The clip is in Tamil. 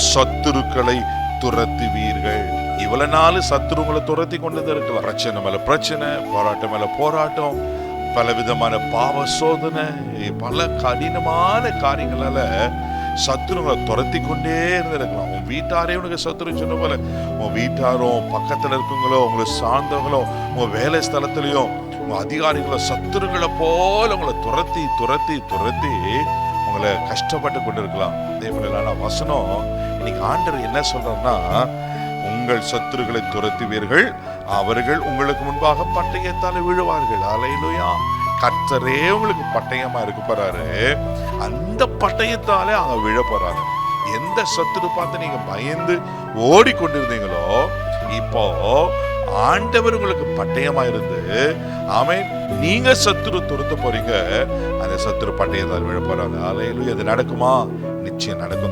சத்துருக்களை துரத்துவீர்கள். இவ்வளவு நாள் சத்துருங்களை துரத்தி கொண்டு இருக்கலாம். பிரச்சனை மேல பிரச்சனை, போராட்டம் மேல போராட்டம், பல விதமான பாவ சோதனை, பல கடினமான காரியங்களால சத்துருங்களை துரத்தி கொண்டே இருந்திருக்கலாம். உன் வீட்டாரே உனக்கு சத்துரு சொன்ன போல, உன் வீட்டாரும் பக்கத்துல இருக்கவங்களோ, உங்களை சார்ந்தவங்களோ, உன் வேலை ஸ்தலத்திலையும் உங்க அதிகாரிகளோ சத்துருங்களை போல உங்களை துரத்தி துரத்தி துரத்தி உங்களை கஷ்டப்பட்டு கொண்டு இருக்கலாம். தேவனான வசனம் இன்னைக்கு ஆண்டவர் என்ன சொல்றாருன்னா, உங்கள் சத்துருக்களை துரத்துவீர்கள், அவர்கள் உங்களுக்கு முன்பாக பட்டயத்தால் விழுவார்கள். அல்லேலூயா. கர்த்தரே உங்களுக்கு பட்டயமா இருக்க போறாரு. அந்த பட்டயத்தாலே அவங்க விழ போறாங்க. எந்த சத்துரு பார்த்து நீங்க பயந்து ஓடிக்கொண்டிருந்தீங்களோ, இப்போ ஆண்டவர் உங்களுக்கு பட்டயமா இருந்து, ஆமென், நீங்க சத்துரு துரத்த போறீங்க. அந்த சத்துரு பட்டயத்தால் விழ போறாங்க. அல்லேலூயா. இது நடக்குமா? நிச்சயம் நடக்கும்.